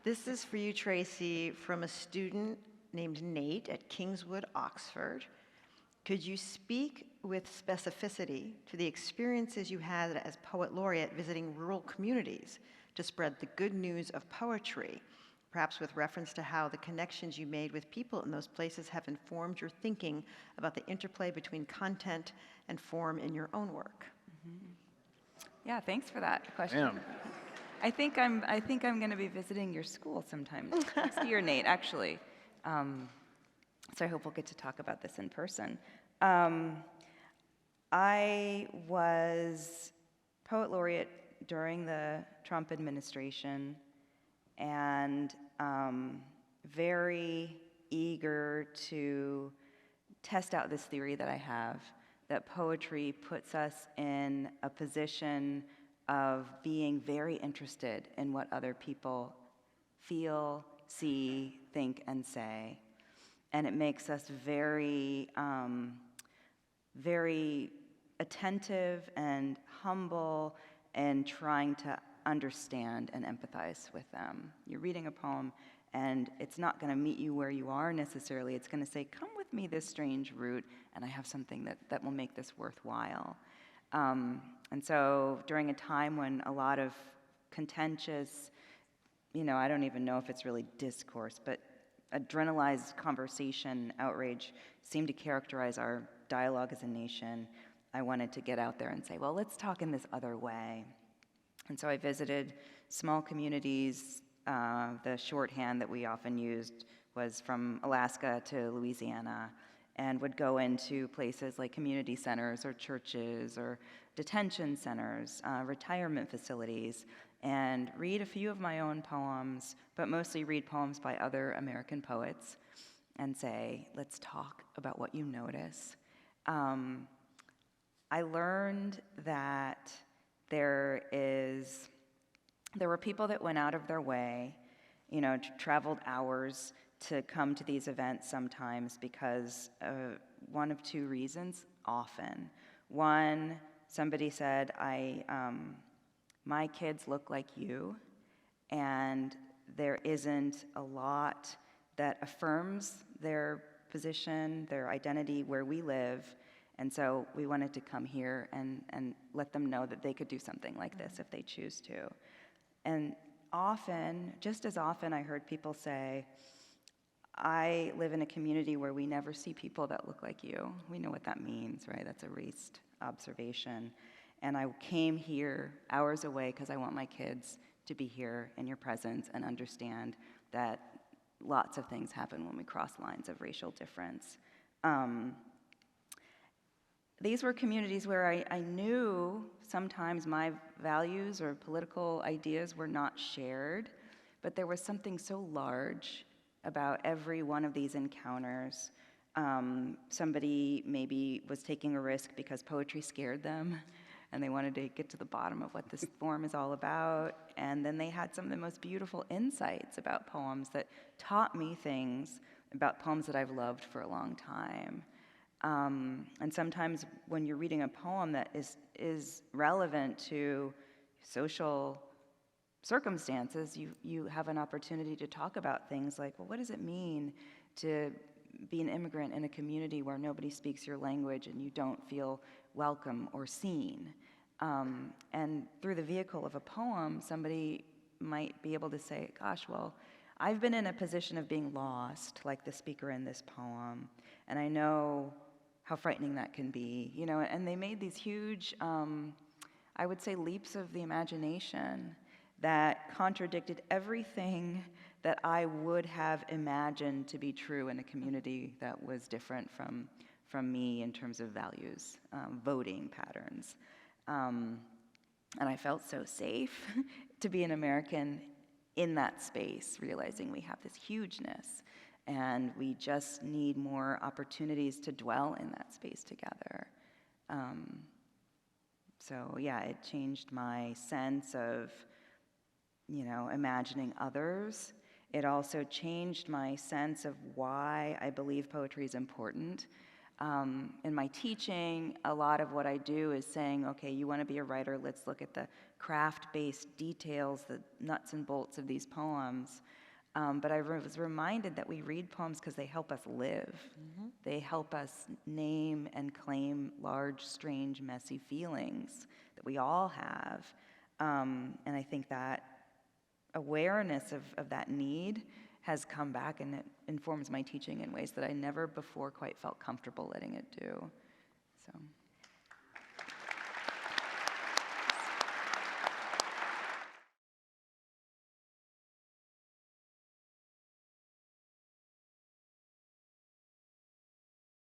This is for you, Tracy, from a student named Nate at Kingswood, Oxford. Could you speak with specificity to the experiences you had as Poet Laureate visiting rural communities to spread the good news of poetry, perhaps with reference to how the connections you made with people in those places have informed your thinking about the interplay between content and form in your own work? Mm-hmm. Yeah, thanks for that question. Damn. I think I'm going to be visiting your school sometime next year, Nate, actually. So I hope we'll get to talk about this in person. I was Poet Laureate during the Trump administration, and very eager to test out this theory that I have, that poetry puts us in a position of being very interested in what other people feel, see, think, and say. And it makes us very, very attentive and humble and trying to understand and empathize with them. You're reading a poem, and it's not going to meet you where you are necessarily. It's going to say, come with me this strange route, and I have something that will make this worthwhile. And so during a time when a lot of contentious, I don't even know if it's really discourse, but adrenalized conversation, outrage seemed to characterize our dialogue as a nation, I wanted to get out there and say, well, let's talk in this other way. And so I visited small communities. The shorthand that we often used was from Alaska to Louisiana, and would go into places like community centers or churches or detention centers, retirement facilities, and read a few of my own poems, but mostly read poems by other American poets, and say, let's talk about what you notice. I learned that there were people that went out of their way, traveled hours to come to these events sometimes because one of two reasons, often. One, somebody said, my kids look like you, and there isn't a lot that affirms their position, their identity where we live, and so we wanted to come here and let them know that they could do something like this if they choose to. And often, just as often, I heard people say, I live in a community where we never see people that look like you. We know what that means, right? That's a raced observation. And I came here hours away because I want my kids to be here in your presence and understand that lots of things happen when we cross lines of racial difference. These were communities where I knew sometimes my values or political ideas were not shared, but there was something so large about every one of these encounters. Somebody maybe was taking a risk because poetry scared them, and they wanted to get to the bottom of what this form is all about. And then they had some of the most beautiful insights about poems that taught me things about poems that I've loved for a long time. And sometimes when you're reading a poem that is relevant to social circumstances, you have an opportunity to talk about things like, well, what does it mean to be an immigrant in a community where nobody speaks your language and you don't feel welcome or seen? And through the vehicle of a poem, somebody might be able to say, gosh, well, I've been in a position of being lost, like the speaker in this poem, and I know how frightening that can be, and they made these huge, I would say, leaps of the imagination that contradicted everything that I would have imagined to be true in a community that was different from me in terms of values, voting patterns. And I felt so safe to be an American in that space, realizing we have this hugeness, and we just need more opportunities to dwell in that space together. So yeah, it changed my sense of, imagining others. It also changed my sense of why I believe poetry is important. In my teaching, a lot of what I do is saying, okay, you want to be a writer, let's look at the craft-based details, the nuts and bolts of these poems. But I was reminded that we read poems because they help us live. They help us name and claim large, strange, messy feelings that we all have. And I think that awareness of that need has come back, and it informs my teaching in ways that I never before quite felt comfortable letting it do. So.